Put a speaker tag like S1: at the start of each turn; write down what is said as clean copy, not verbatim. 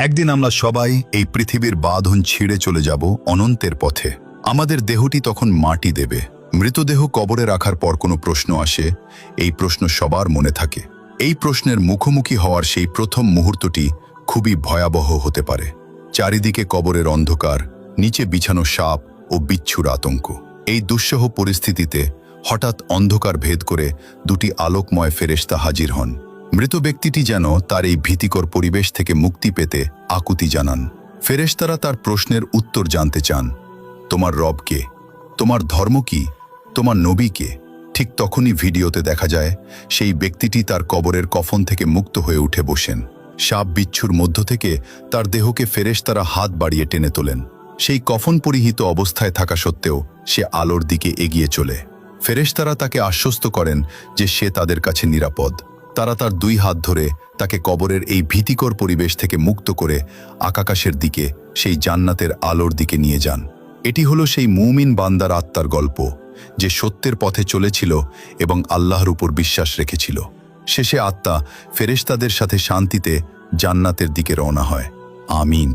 S1: একদিন আমরা সবাই এই পৃথিবীর বাঁধন ছিঁড়ে চলে যাব অনন্তের পথে। আমাদের দেহটি তখন মাটি দেবে। মৃতদেহ কবরে রাখার পর কোনো প্রশ্ন আসে, এই প্রশ্ন সবার মনে থাকে। এই প্রশ্নের মুখোমুখি হওয়ার সেই প্রথম মুহূর্তটি খুবই ভয়াবহ হতে পারে। চারিদিকে কবরের অন্ধকার, নিচে বিছানো সাপ ও বিচ্ছুর আতঙ্ক। এই দুঃসহ পরিস্থিতিতে হঠাৎ অন্ধকার ভেদ করে দুটি আলোকময় ফেরেশতা হাজির হন। মৃত ব্যক্তিটি যেন তার এই ভীতিকর পরিবেশ থেকে মুক্তি পেতে আকুতি জানান। ফেরেশতারা তার প্রশ্নের উত্তর জানতে চান। তোমার রব কে? তোমার ধর্ম কি? তোমার নবী কে? ঠিক তখনই ভিডিওতে দেখা যায় সেই ব্যক্তিটি তার কবরের কফন থেকে মুক্ত হয়ে উঠে বসেন। সাপ বিচ্ছুর মধ্য থেকে তার দেহকে ফেরেশতারা হাত বাড়িয়ে টেনে তোলেন। সেই কফন পরিহিত অবস্থায় থাকা সত্ত্বেও সে আলোর দিকে এগিয়ে চলে। ফেরেশতারা তাকে আশ্বস্ত করেন যে সে তাদের কাছে নিরাপদ। তারা তার দুই হাত ধরে তাকে কবরের এই ভীতিকর পরিবেশ থেকে মুক্ত করে আকাশের দিকে, সেই জান্নাতের আলোর দিকে নিয়ে যান। এটি হলো সেই মুমিন বান্দার আত্মার গল্প, যে সত্যের পথে চলেছিল এবং আল্লাহর উপর বিশ্বাস রেখেছিল। শেষে আত্মা ফেরেশতাদের সাথে শান্তিতে জান্নাতের দিকে রওনা হয়। আমিন।